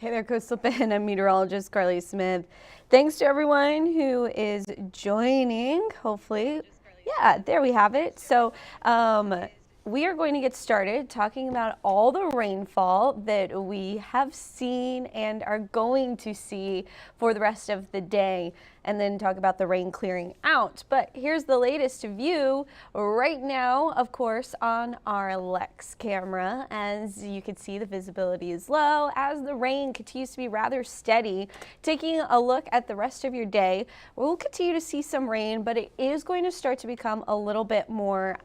Hey there, Coastal Bend. I'm meteorologist Carly Smith. Thanks to everyone who is joining, hopefully. Yeah, there we have it. So we are going to get started talking about all the rainfall that we have seen and are going to see for the rest of the day, and then talk about the rain clearing out. But here's the latest view right now, of course, on our Lex camera. As you can see, the visibility is low as the rain continues to be rather steady. Taking a look at the rest of your day, we'll continue to see some rain, but it is going to start to become a little bit more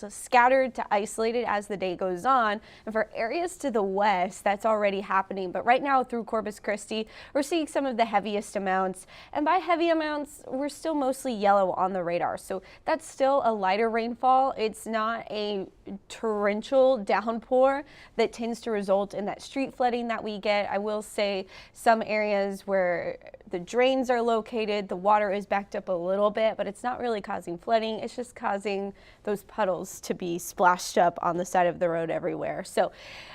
scattered to isolated as the day goes on. And for areas to the west, that's already happening. But right now through Corpus Christi, we're seeing some of the heaviest amounts. And by heavy amounts, we're still mostly yellow on the radar. So that's still a lighter rainfall. It's not a torrential downpour that tends to result in that street flooding that we get. I will say some areas where the drains are located, the water is backed up a little bit, but it's not really causing flooding. It's just causing those puddles to be splashed up on the side of the road everywhere. So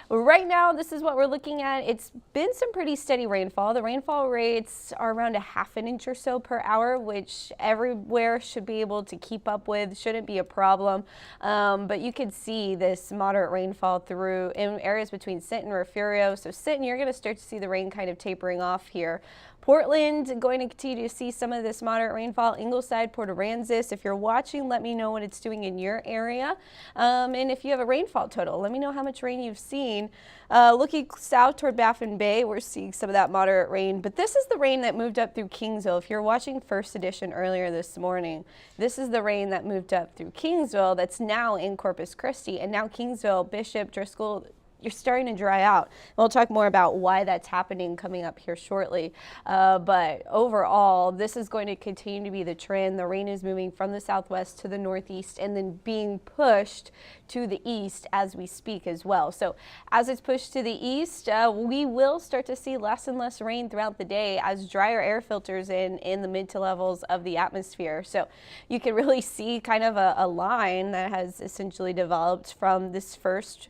right now, this is what we're looking at. It's been some pretty steady rainfall. The rainfall rates are around a half an inch or so per hour, which everywhere should be able to keep up with. Shouldn't be a problem. But you can see this moderate rainfall through in areas between Sinton and Refugio. So Sinton, you're going to start to see the rain kind of tapering off here. Portland, going to continue to see some of this moderate rainfall. Ingleside, Port Aransas. If you're watching, let me know what it's doing in your area. And if you have a rainfall total, let me know how much rain you've seen. Looking south toward Baffin Bay, we're seeing some of that moderate rain. But this is the rain that moved up through Kingsville. If you're watching First Edition earlier this morning, this is the rain that moved up through Kingsville that's now in Corpus Christi. And now Kingsville, Bishop, Driscoll, you're starting to dry out. We'll talk more about why that's happening coming up here shortly. But overall, this is going to continue to be the trend. The rain is moving from the southwest to the northeast and then being pushed to the east as we speak as well. So as it's pushed to the east, we will start to see less and less rain throughout the day as drier air filters in the mid to levels of the atmosphere. So you can really see kind of a line that has essentially developed from this first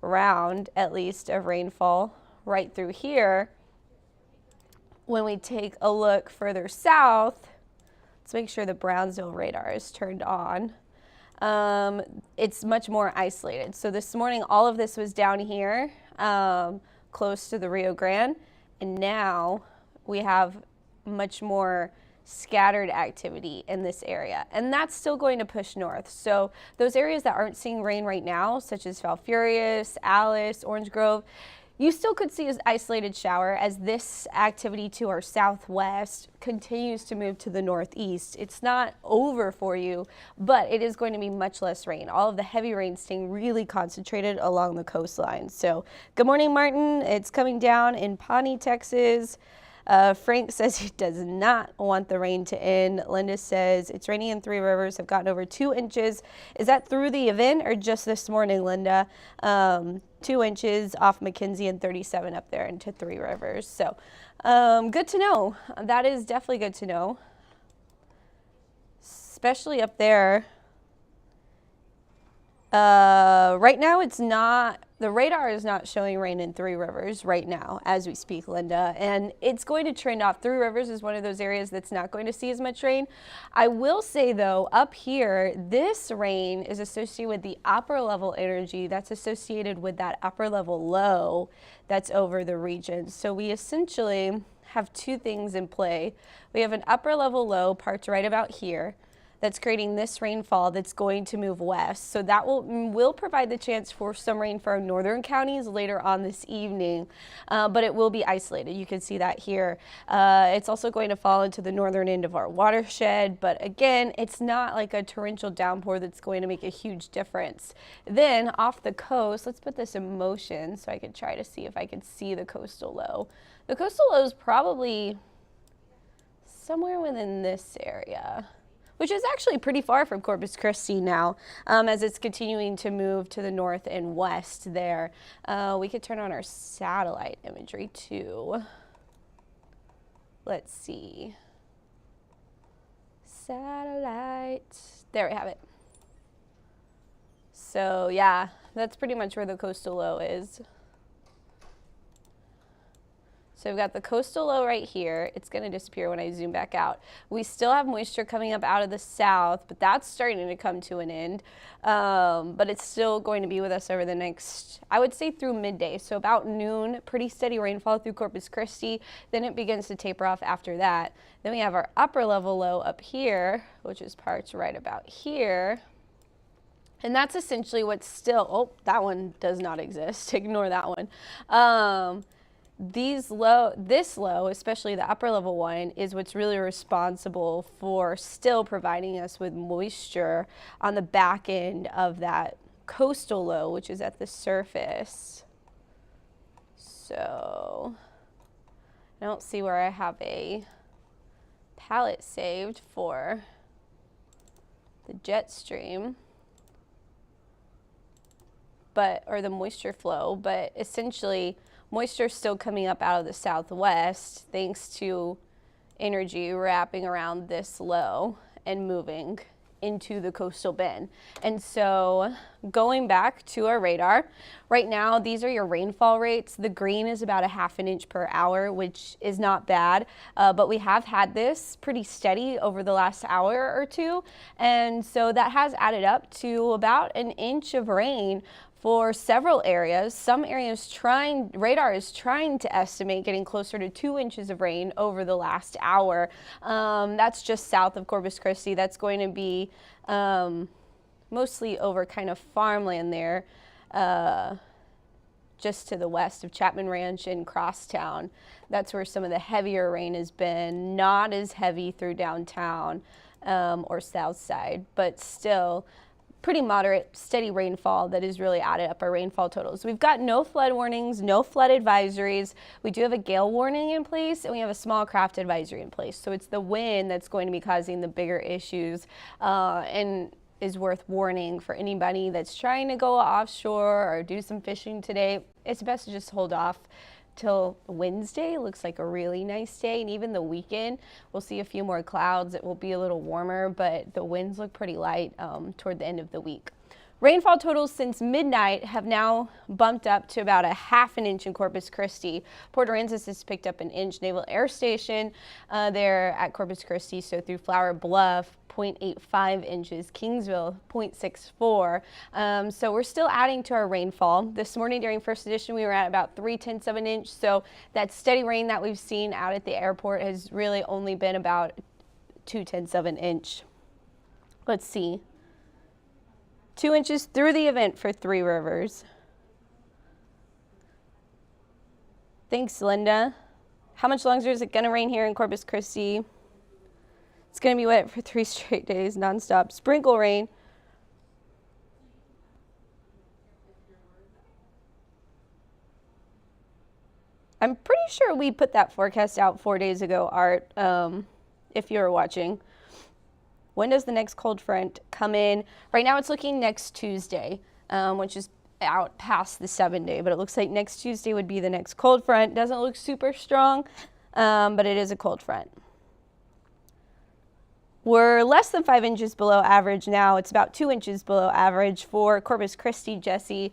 round, at least, of rainfall right through here. When we take a look further south, let's make sure the Brownsville radar is turned on. It's much more isolated. So this morning, all of this was down here, close to the Rio Grande, and now we have much more scattered activity in this area, and that's still going to push north. So those areas that aren't seeing rain right now, such as Falfurrias, Alice, Orange Grove, you still could see an isolated shower as this activity to our southwest continues to move to the northeast. It's not over for you, but it is going to be much less rain. All of the heavy rain staying really concentrated along the coastline. So good morning, Martin. It's coming down in Pawnee, Texas. Frank says he does not want the rain to end. Linda says it's raining in Three Rivers, have gotten over 2 inches. Is that through the event or just this morning, Linda? 2 inches off McKenzie and 37 up there into Three Rivers. So good to know. That is definitely good to know, especially up there. Right now it's not, the radar is not showing rain in Three Rivers right now as we speak, Linda, and it's going to trend off. Three Rivers is one of those areas that's not going to see as much rain. I will say though, up here, this rain is associated with the upper level energy that's associated with that upper level low that's over the region. So we essentially have two things in play. We have an upper level low parked right about here that's creating this rainfall that's going to move west. So that will provide the chance for some rain for our northern counties later on this evening, but it will be isolated. You can see that here. It's also going to fall into the northern end of our watershed, but again, it's not like a torrential downpour that's going to make a huge difference. Then off the coast, let's put this in motion so I can try to see if I can see the coastal low. The coastal low is probably somewhere within this area, which is actually pretty far from Corpus Christi now, as it's continuing to move to the north and west there. We could turn on our satellite imagery too. Let's see. Satellite. There we have it. So yeah, that's pretty much where the coastal low is. So we've got the coastal low right here. It's going to disappear when I zoom back out. We still have moisture coming up out of the south, but that's starting to come to an end. But it's still going to be with us over the next, I would say through midday. So about noon, pretty steady rainfall through Corpus Christi. Then it begins to taper off after that. Then we have our upper level low up here, which is parts right about here. And that's essentially what's still, oh, that one does not exist. Ignore that one. This low, especially the upper level one, is what's really responsible for still providing us with moisture on the back end of that coastal low, which is at the surface. So I don't see where I have a palette saved for the jet stream, or the moisture flow, but essentially moisture is still coming up out of the southwest thanks to energy wrapping around this low and moving into the coastal bend. And so going back to our radar, right now these are your rainfall rates. The green is about 1/2 inch per hour, which is not bad, but we have had this pretty steady over the last hour or two, and so that has added up to about 1 inch of rain for several areas. Some areas radar is trying to estimate getting closer to 2 inches of rain over the last hour. That's just south of Corpus Christi. That's going to be mostly over kind of farmland there, just to the west of Chapman Ranch and Crosstown. That's where some of the heavier rain has been. Not as heavy through downtown or south side, but still pretty moderate, steady rainfall that has really added up our rainfall totals. We've got no flood warnings, no flood advisories. We do have a gale warning in place, and we have a small craft advisory in place. So it's the wind that's going to be causing the bigger issues, and is worth warning for anybody that's trying to go offshore or do some fishing today. It's best to just hold off till Wednesday. Looks like a really nice day, and even the weekend we'll see a few more clouds. It will be a little warmer, but the winds look pretty light toward the end of the week. Rainfall totals since midnight have now bumped up to about 1/2 inch in Corpus Christi. Port Aransas has picked up 1 inch. Naval Air Station there at Corpus Christi, so through Flower Bluff, 0.85 inches. Kingsville, 0.64. So we're still adding to our rainfall. This morning during First Edition, we were at about 3/10 of an inch. So that steady rain that we've seen out at the airport has really only been about 2/10 of an inch. Let's see. 2 inches through the event for Three Rivers. Thanks, Linda. How much longer is it going to rain here in Corpus Christi? It's going to be wet for 3 straight days, nonstop. Sprinkle rain. I'm pretty sure we put that forecast out 4 days ago, Art, if you were watching. When does the next cold front come in? Right now it's looking next Tuesday, which is out past the 7-day, but it looks like next Tuesday would be the next cold front. Doesn't look super strong, but it is a cold front. We're less than 5 inches below average now. It's about 2 inches below average for Corpus Christi, Jesse,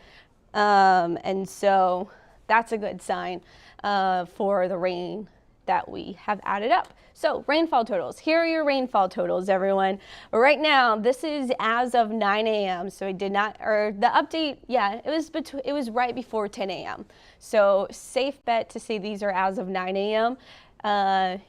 and so that's a good sign for the rain that we have added up. So rainfall totals. Here are your rainfall totals, everyone. Right now, this is as of 9 a.m. So I did not, or the update, yeah, it was right before 10 a.m. So safe bet to say these are as of 9 a.m.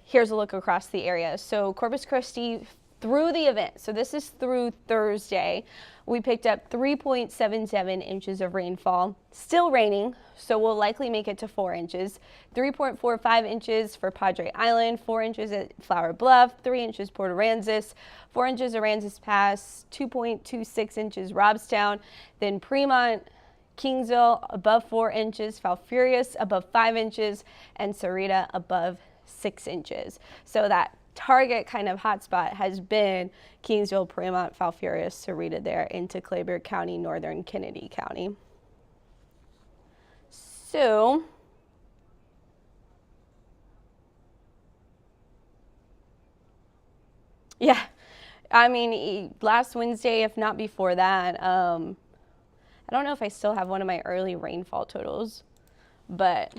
Here's a look across the area. So Corpus Christi through the event, so this is through Thursday, we picked up 3.77 inches of rainfall. Still raining, so we'll likely make it to 4 inches. 3.45 inches for Padre Island, 4 inches at Flower Bluff, 3 inches Port Aransas, 4 inches Aransas Pass, 2.26 inches Robstown, then Fremont, Kingsville above 4 inches, Falfurrias above 5 inches, and Sarita above 6 inches. So that target kind of hotspot has been Kingsville, Fremont, Falfurrias, Sarita there into Clayburgh County, northern Kennedy County. So yeah, I mean, last Wednesday, if not before that, I don't know if I still have one of my early rainfall totals, but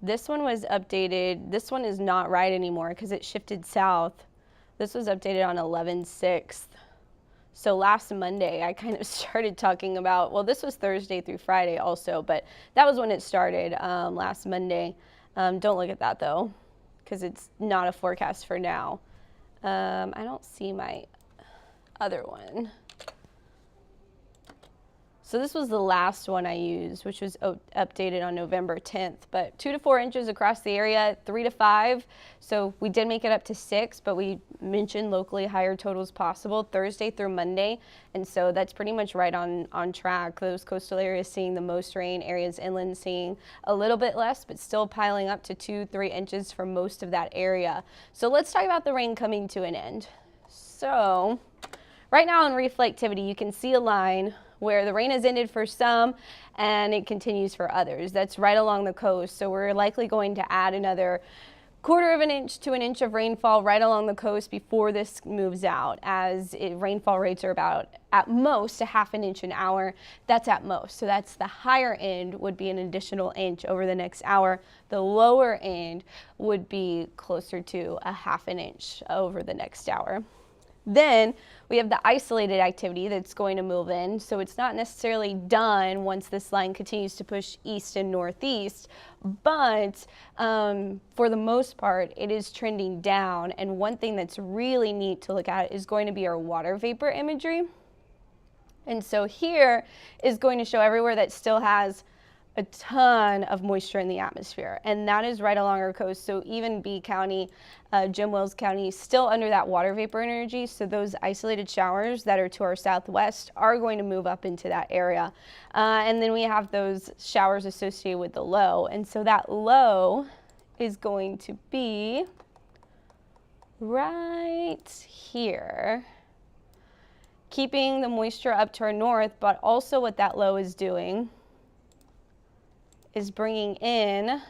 This one was updated. This one is not right anymore because it shifted south. This was updated on 11/6. So last Monday, I kind of started talking about, well, this was Thursday through Friday also, but that was when it started, last Monday. Don't look at that though, because it's not a forecast for now. I don't see my other one. So this was the last one I used, which was updated on November 10th, but 2 to 4 inches across the area, 3 to 5. So we did make it up to 6, but we mentioned locally higher totals possible Thursday through Monday. And so that's pretty much right on track. Those coastal areas seeing the most rain, areas inland seeing a little bit less, but still piling up to 2-3 inches for most of that area. So let's talk about the rain coming to an end. So right now in reflectivity, you can see a line where the rain has ended for some and it continues for others. That's right along the coast. So we're likely going to add another 1/4 of an inch to an inch of rainfall right along the coast before this moves out, as rainfall rates are about at most a 1/2 inch an hour. That's at most. So that's the higher end would be an additional inch over the next hour. The lower end would be closer to a 1/2 inch over the next hour. Then we have the isolated activity that's going to move in. So it's not necessarily done once this line continues to push east and northeast, but for the most part, it is trending down. And one thing that's really neat to look at is going to be our water vapor imagery. And so here is going to show everywhere that still has a ton of moisture in the atmosphere, and that is right along our coast. So even B County, Jim Wells County, still under that water vapor energy. So those isolated showers that are to our southwest are going to move up into that area. And then we have those showers associated with the low. And so that low is going to be right here, keeping the moisture up to our north, but also what that low is doing is bringing in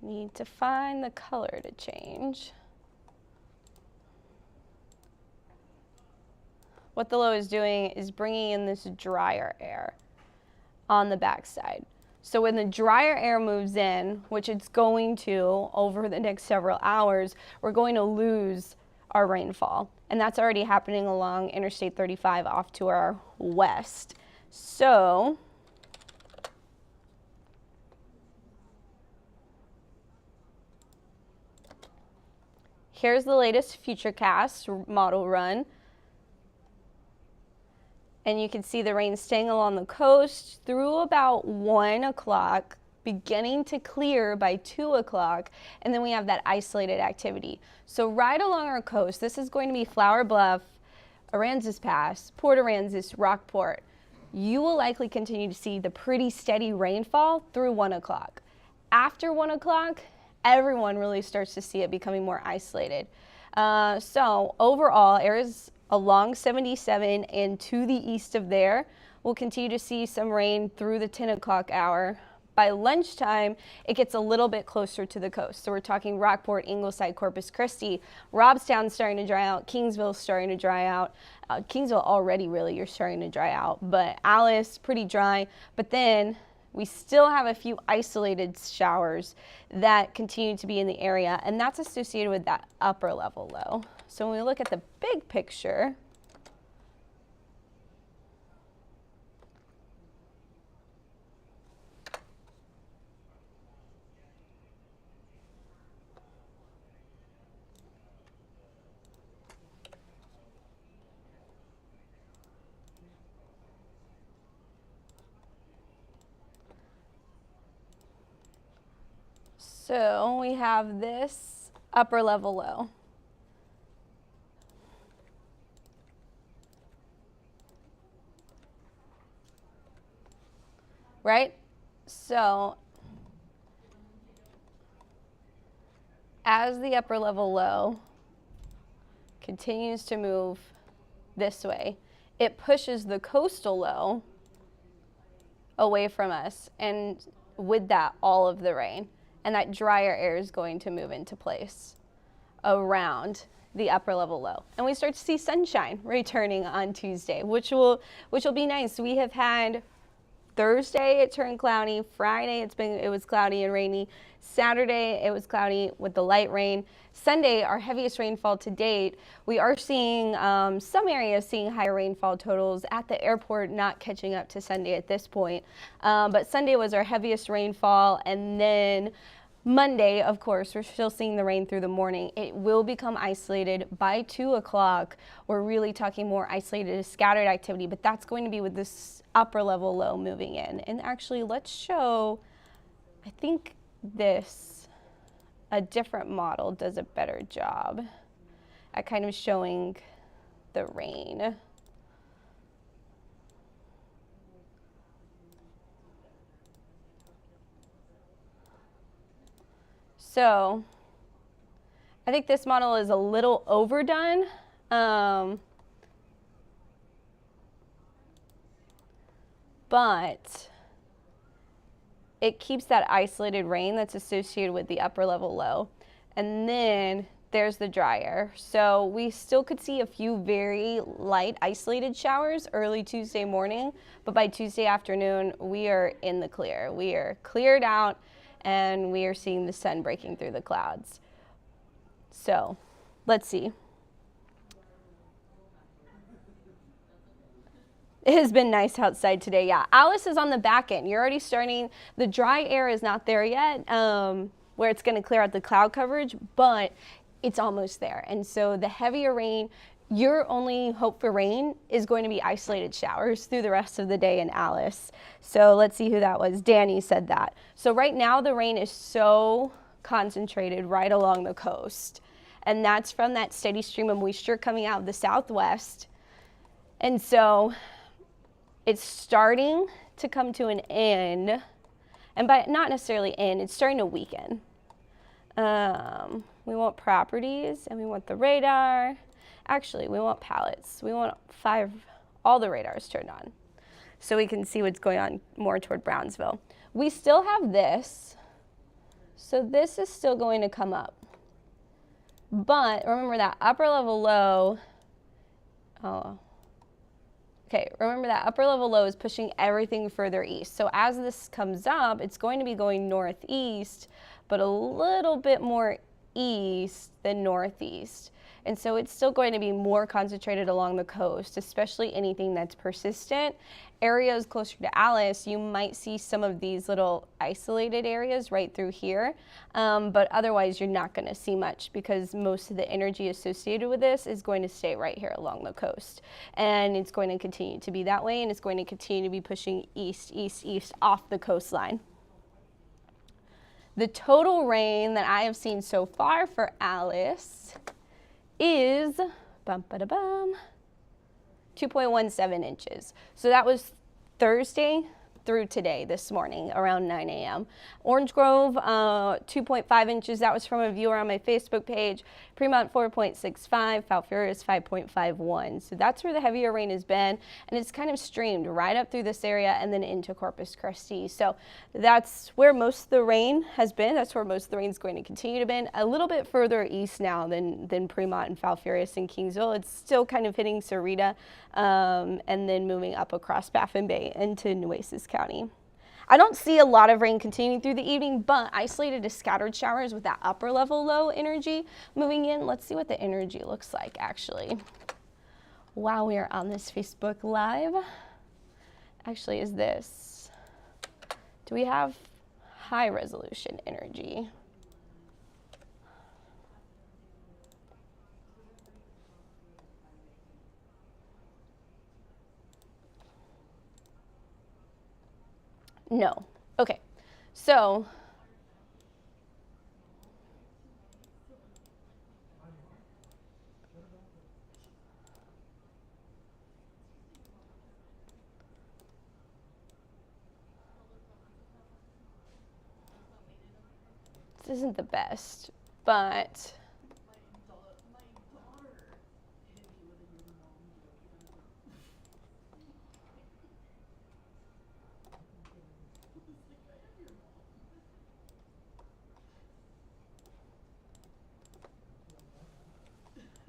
need to find the color to change. What the low is doing is bringing in this drier air on the backside. So when the drier air moves in, which it's going to over the next several hours, we're going to lose our rainfall. And that's already happening along Interstate 35 off to our west. So here's the latest Futurecast model run. And you can see the rain staying along the coast through about 1 o'clock, beginning to clear by 2 o'clock, and then we have that isolated activity. So right along our coast, this is going to be Flower Bluff, Aransas Pass, Port Aransas, Rockport. You will likely continue to see the pretty steady rainfall through 1 o'clock. After 1 o'clock, everyone really starts to see it becoming more isolated. So overall, areas along 77 and to the east of there, we'll continue to see some rain through the 10 o'clock hour. By lunchtime, it gets a little bit closer to the coast. So we're talking Rockport, Ingleside, Corpus Christi, Robstown starting to dry out, Kingsville starting to dry out. Kingsville already really you're starting to dry out, but Alice, pretty dry. But then we still have a few isolated showers that continue to be in the area, and that's associated with that upper level low. So when we look at the big picture, so we have this upper level low. Right? So as the upper level low continues to move this way, it pushes the coastal low away from us, and with that, all of the rain. And that drier air is going to move into place around. the upper level low. And we start to see sunshine returning on Tuesday, which will be nice. We have had Thursday it turned cloudy, Friday it was cloudy and rainy, Saturday it was cloudy with the light rain, Sunday our heaviest rainfall to date. We are seeing some areas seeing higher rainfall totals at the airport, not catching up to Sunday at this point, but Sunday was our heaviest rainfall, and then Monday, of course, we're still seeing the rain through the morning. It will become isolated by 2 o'clock. We're really talking more isolated scattered activity, but that's going to be with this upper level low moving in. And actually, let's show, I think a different model does a better job at kind of showing the rain. So I think this model is a little overdone. But it keeps that isolated rain that's associated with the upper level low. And then there's the dry air. So we still could see a few very light isolated showers early Tuesday morning, but by Tuesday afternoon, we are in the clear. We are cleared out and we are seeing the sun breaking through the clouds. So let's see. It has been nice outside today. Yeah, Alice is on the back end. You're already starting. The dry air is not there yet, where it's going to clear out the cloud coverage, but it's almost there. And so the heavier rain, your only hope for rain is going to be isolated showers through the rest of the day in Alice. So let's see who that was. Danny said that. So right now the rain is so concentrated right along the coast. And that's from that steady stream of moisture coming out of the southwest. And so it's starting to come to an end, and by not necessarily end, it's starting to weaken. We want properties, and we want the radar. Actually, we want palettes. We want all the radars turned on, so we can see what's going on more toward Brownsville. We still have this, so this is still going to come up. But remember that upper level low, remember that upper level low is pushing everything further east. So as this comes up, it's going to be going northeast, but a little bit more east than northeast. And so it's still going to be more concentrated along the coast, especially anything that's persistent. Areas closer to Alice, you might see some of these little isolated areas right through here, but otherwise you're not going to see much because most of the energy associated with this is going to stay right here along the coast. And it's going to continue to be that way, and it's going to continue to be pushing east, east, east off the coastline. The total rain that I have seen so far for Alice is 2.17 inches. So that was Thursday through today, this morning, around 9 a.m. Orange Grove, 2.5 inches. That was from a viewer on my Facebook page. Fremont, 4.65. Falfurrias, 5.51. So that's where the heavier rain has been, and it's kind of streamed right up through this area and then into Corpus Christi. So that's where most of the rain has been. That's where most of the rain is going to continue to be. A little bit further east now than Fremont and Falfurrias and Kingsville. It's still kind of hitting Sarita, and then moving up across Baffin Bay into Nueces County. I don't see a lot of rain continuing through the evening, but isolated to scattered showers with that upper level low energy moving in. Let's see what the energy looks like actually while we are on this Facebook Live. Actually, is this, do we have high resolution energy? No. Okay. So this isn't the best, but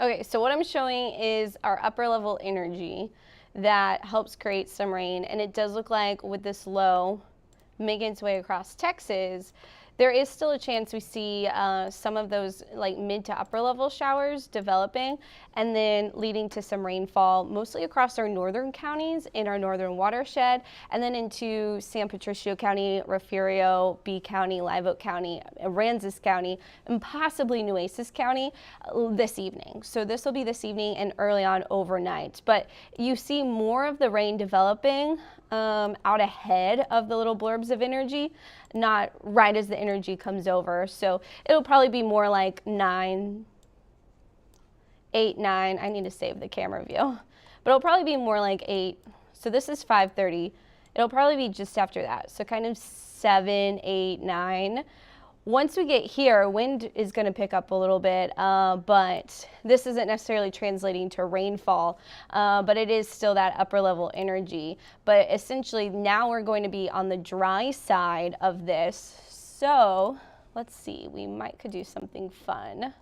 Okay, so what I'm showing is our upper level energy that helps create some rain, and it does look like with this low making its way across Texas, there is still a chance we see some of those like mid to upper level showers developing and then leading to some rainfall, mostly across our northern counties in our northern watershed, and then into San Patricio County, Refugio, B County, Live Oak County, Aransas County, and possibly Nueces County this evening. So this will be this evening and early on overnight. But you see more of the rain developing out ahead of the little blurbs of energy, not right as the energy comes over. So it'll probably be more like 8, 9. I need to save the camera view, but it'll probably be more like 8. So this is 5:30. It'll probably be just after that. So kind of 7, 8, 9. Once we get here, wind is going to pick up a little bit, but this isn't necessarily translating to rainfall, but it is still that upper level energy. But essentially now we're going to be on the dry side of this. So let's see, we could do something fun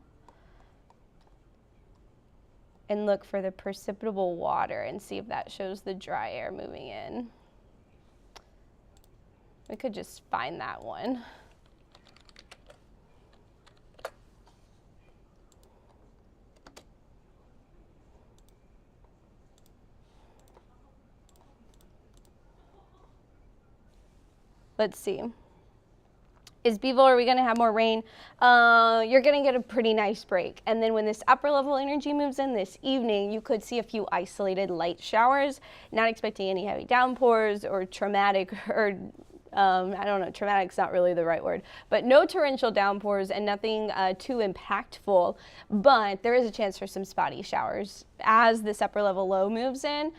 and look for the precipitable water and see if that shows the dry air moving in. We could just find that one. Let's see. Is Beeville, are we going to have more rain? You're going to get a pretty nice break. And then when this upper level energy moves in this evening, you could see a few isolated light showers, not expecting any heavy downpours or traumatic, or I don't know, traumatic's not really the right word, but no torrential downpours and nothing too impactful. But there is a chance for some spotty showers as this upper level low moves in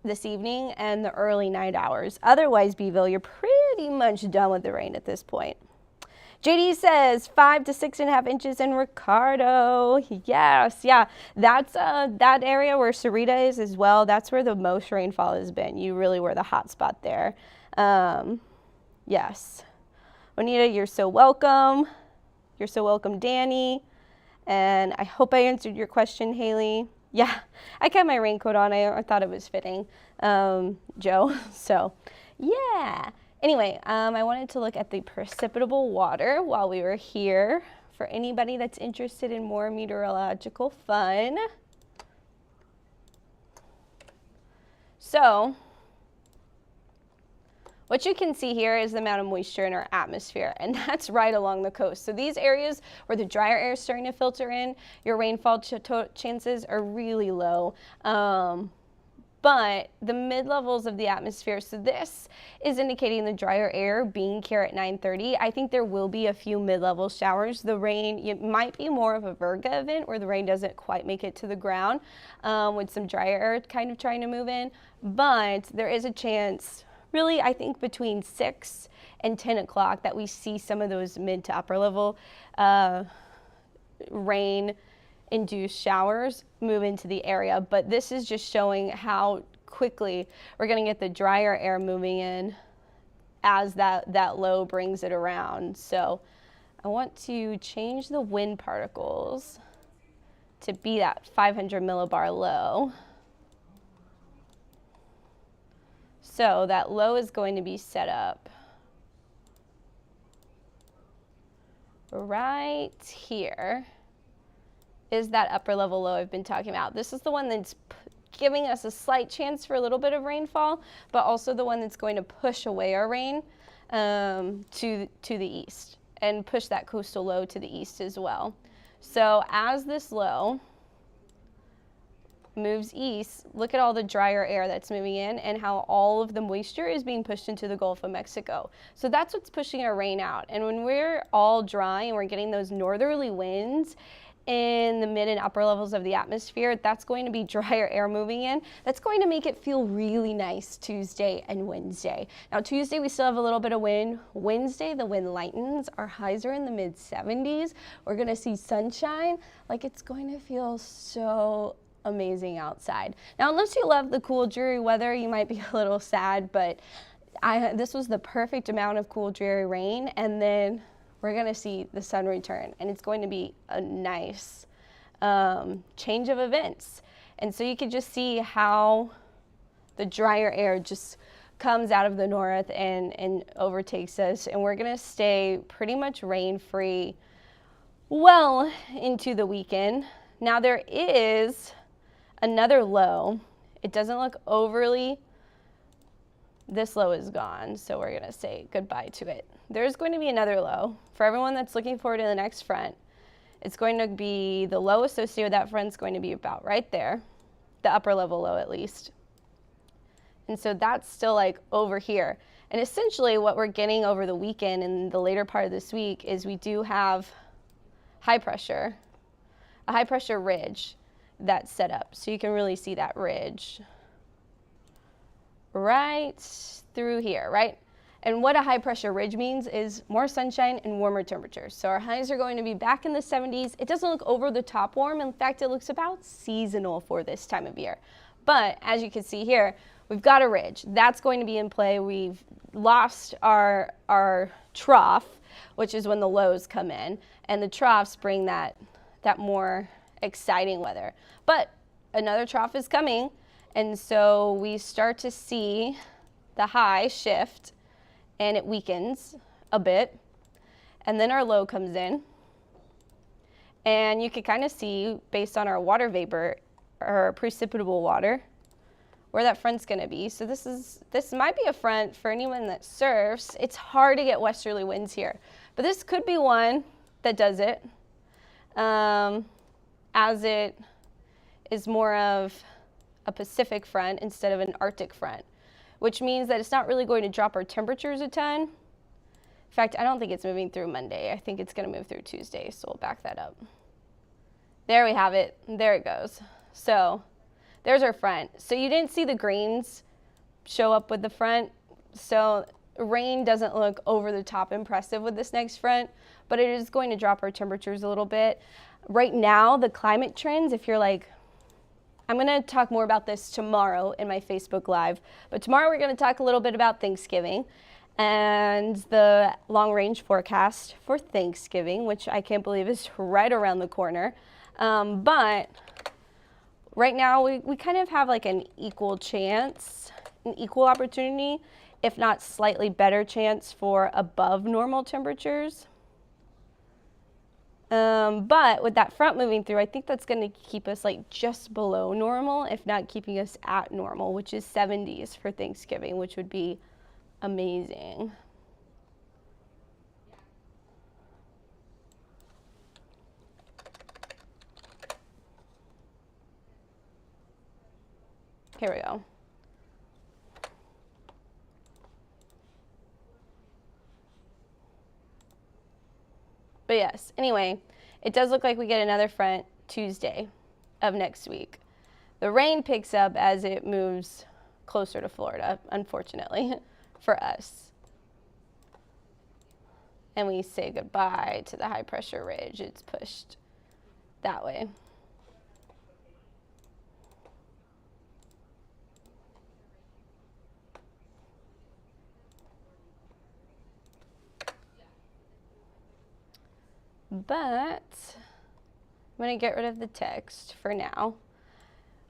this evening and the early night hours. Otherwise, Beeville, you're pretty much done with the rain at this point. JD says 5 to 6.5 inches in Ricardo. Yes, yeah, that's that area where Sarita is as well. That's where the most rainfall has been. You really were the hot spot there. Yes. Juanita, you're so welcome. You're so welcome, Danny. And I hope I answered your question, Haley. Yeah, I kept my raincoat on. I thought it was fitting, Joe. So, yeah. Anyway, I wanted to look at the precipitable water while we were here for anybody that's interested in more meteorological fun. So, what you can see here is the amount of moisture in our atmosphere, and that's right along the coast. So these areas where the drier air is starting to filter in, your rainfall chances are really low. But the mid-levels of the atmosphere, so this is indicating the drier air being here at 9:30. I think there will be a few mid-level showers. The rain, it might be more of a Virga event where the rain doesn't quite make it to the ground with some drier air kind of trying to move in. But there is a chance, really, I think between 6 and 10 o'clock that we see some of those mid to upper level rain-induced showers move into the area. But this is just showing how quickly we're going to get the drier air moving in as that low brings it around. So I want to change the wind particles to be that 500 millibar low. So that low is going to be set up right here is that upper level low I've been talking about. This is the one that's giving us a slight chance for a little bit of rainfall, but also the one that's going to push away our rain to the east and push that coastal low to the east as well. So as this low moves east, look at all the drier air that's moving in and how all of the moisture is being pushed into the Gulf of Mexico. So that's what's pushing our rain out. And when we're all dry and we're getting those northerly winds in the mid and upper levels of the atmosphere, that's going to be drier air moving in. That's going to make it feel really nice Tuesday and Wednesday. Now Tuesday we still have a little bit of wind. Wednesday the wind lightens. Our highs are in the mid 70s. We're going to see sunshine. Like, it's going to feel so amazing outside. Now, unless you love the cool, dreary weather, you might be a little sad, but this was the perfect amount of cool, dreary rain, and then we're going to see the sun return, and it's going to be a nice change of events. And so you can just see how the drier air just comes out of the north and overtakes us. And we're going to stay pretty much rain-free well into the weekend. Now there is another low. It doesn't look overly, this low is gone, so we're going to say goodbye to it. There's going to be another low. For everyone that's looking forward to the next front, it's going to be, the low associated with that front's going to be about right there, the upper level low at least. And so that's still like over here. And essentially what we're getting over the weekend and the later part of this week is we do have high pressure, a high pressure ridge that's set up. So you can really see that ridge right through here, right? And what a high pressure ridge means is more sunshine and warmer temperatures. So our highs are going to be back in the 70s. It doesn't look over the top warm. In fact, it looks about seasonal for this time of year. But as you can see here, we've got a ridge. That's going to be in play. We've lost our trough, which is when the lows come in. And the troughs bring that more exciting weather. But another trough is coming. And so we start to see the high shift and it weakens a bit. And then our low comes in. And you can kind of see, based on our water vapor, or precipitable water, where that front's going to be. So this might be a front for anyone that surfs. It's hard to get westerly winds here, but this could be one that does it, as it is more of a Pacific front instead of an Arctic front, which means that it's not really going to drop our temperatures a ton. In fact, I don't think it's moving through Monday. I think it's going to move through Tuesday, so we'll back that up. There we have it. There it goes. So there's our front. So you didn't see the greens show up with the front. So rain doesn't look over the top impressive with this next front, but it is going to drop our temperatures a little bit. Right now, the climate trends, if you're like, I'm going to talk more about this tomorrow in my Facebook Live, but tomorrow we're going to talk a little bit about Thanksgiving and the long-range forecast for Thanksgiving, which I can't believe is right around the corner. But right now, we kind of have like an equal chance, an equal opportunity, if not slightly better chance for above normal temperatures. But with that front moving through, I think that's going to keep us like just below normal, if not keeping us at normal, which is 70s for Thanksgiving, which would be amazing. Here we go. But yes, anyway, it does look like we get another front Tuesday of next week. The rain picks up as it moves closer to Florida, unfortunately, for us. And we say goodbye to the high pressure ridge. It's pushed that way. But I'm going to get rid of the text for now.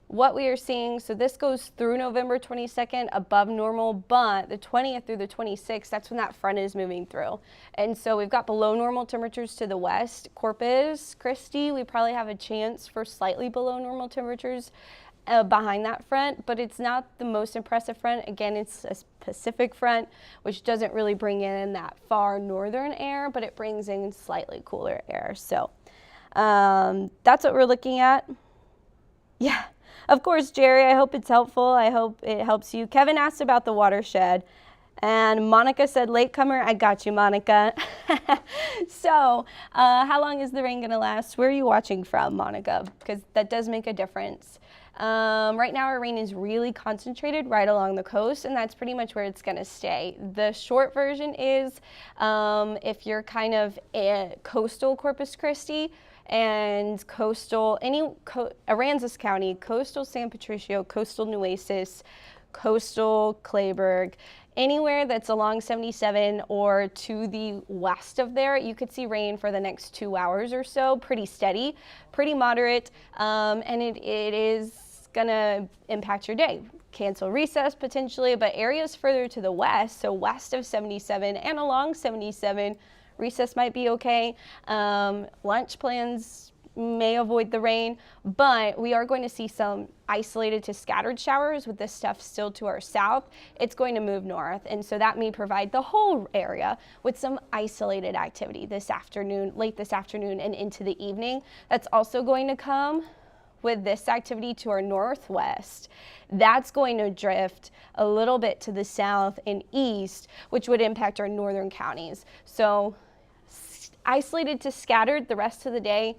What we are seeing, so this goes through November 22nd above normal, but the 20th through the 26th, that's when that front is moving through. And so we've got below normal temperatures to the west. Corpus Christi, we probably have a chance for slightly below normal temperatures behind that front, but it's not the most impressive front. Again, it's a Pacific front, which doesn't really bring in that far northern air, but it brings in slightly cooler air. So that's what we're looking at. Yeah, of course, Jerry, I hope it's helpful. I hope it helps you. Kevin asked about the watershed, and Monica said, latecomer. I got you, Monica. So how long is the rain going to last? Where are you watching from, Monica? Because that does make a difference. Right now our rain is really concentrated right along the coast, and that's pretty much where it's going to stay. The short version is if you're kind of coastal Corpus Christi and coastal, Aransas County, coastal San Patricio, coastal Nueces, coastal Clayburgh, anywhere that's along 77 or to the west of there, you could see rain for the next 2 hours or so. Pretty steady, pretty moderate, and it is gonna impact your day. Cancel recess potentially, but areas further to the west, so west of 77 and along 77, recess might be okay. Lunch plans may avoid the rain, but we are going to see some isolated to scattered showers with this stuff still to our south. It's going to move north, and so that may provide the whole area with some isolated activity this afternoon, late this afternoon and into the evening. That's also going to come with this activity to our northwest. That's going to drift a little bit to the south and east, which would impact our northern counties. So isolated to scattered the rest of the day.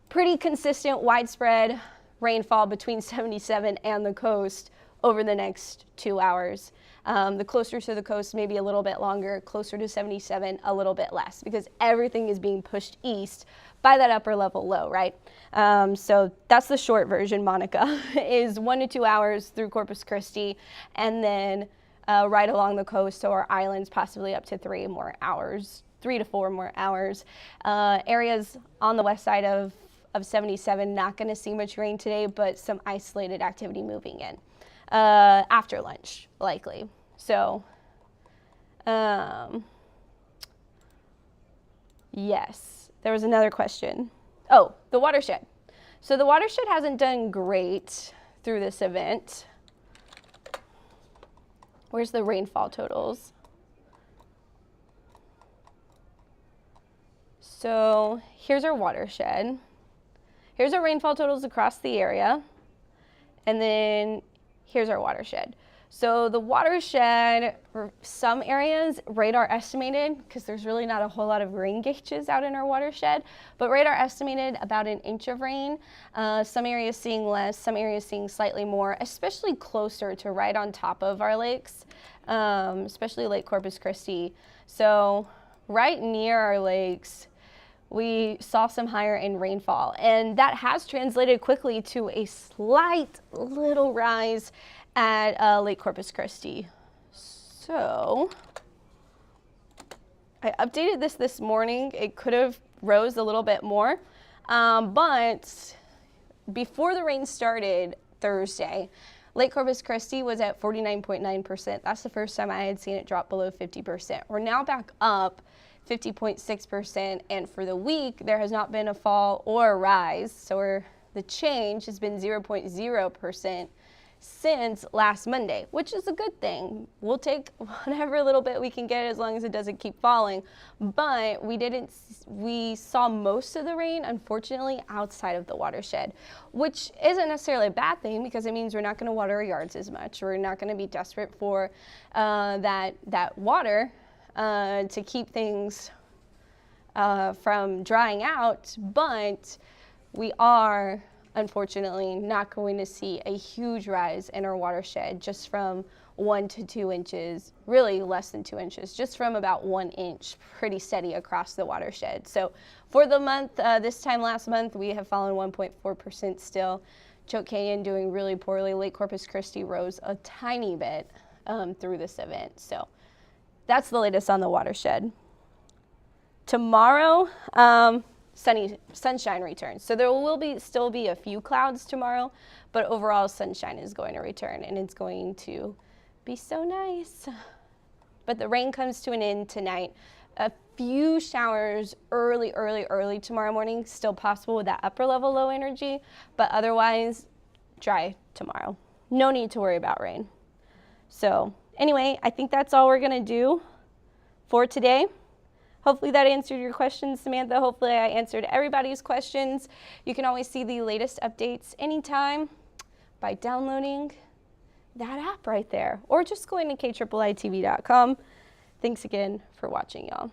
Pretty consistent, widespread rainfall between 77 and the coast over the next 2 hours. The closer to the coast, maybe a little bit longer, closer to 77, a little bit less, because everything is being pushed east by that upper level low, right? So that's the short version, Monica, is 1 to 2 hours through Corpus Christi, and then right along the coast, so our islands possibly up to 3 more hours, 3 to 4 more hours. Areas on the west side of 77, not going to see much rain today, but some isolated activity moving in after lunch, likely. So, yes, there was another question. Oh, the watershed. So the watershed hasn't done great through this event. Where's the rainfall totals? So here's our watershed. Here's our rainfall totals across the area, and then here's our watershed. So the watershed, for some areas, radar estimated, because there's really not a whole lot of rain gauges out in our watershed, but radar estimated about 1 inch of rain. Some areas seeing less, some areas seeing slightly more, especially closer to right on top of our lakes, especially Lake Corpus Christi. So right near our lakes, we saw some higher in rainfall, and that has translated quickly to a slight little rise at Lake Corpus Christi. So I updated this morning. It could have rose a little bit more, but before the rain started Thursday, Lake Corpus Christi was at 49.9%. That's the first time I had seen it drop below 50%. We're now back up 50.6%, and for the week there has not been a fall or a rise, so the change has been 0.0% since last Monday, which is a good thing. We'll take whatever little bit we can get as long as it doesn't keep falling, but we saw most of the rain, unfortunately, outside of the watershed, which isn't necessarily a bad thing, because it means we're not going to water our yards as much. We're not going to be desperate for that water to keep things from drying out, but we are unfortunately not going to see a huge rise in our watershed just from 1 to 2 inches, really less than 2 inches, just from about 1 inch, pretty steady across the watershed. So for the month, this time last month, we have fallen 1.4% still. Choke Canyon doing really poorly. Lake Corpus Christi rose a tiny bit through this event. So that's the latest on the watershed. Tomorrow, sunshine returns. So there will still be a few clouds tomorrow, but overall sunshine is going to return, and it's going to be so nice. But the rain comes to an end tonight. A few showers early tomorrow morning, still possible with that upper level low energy, but otherwise dry tomorrow. No need to worry about rain. So anyway, I think that's all we're gonna do for today. Hopefully that answered your questions, Samantha. Hopefully I answered everybody's questions. You can always see the latest updates anytime by downloading that app right there, or just going to KIIITV.com. Thanks again for watching, y'all.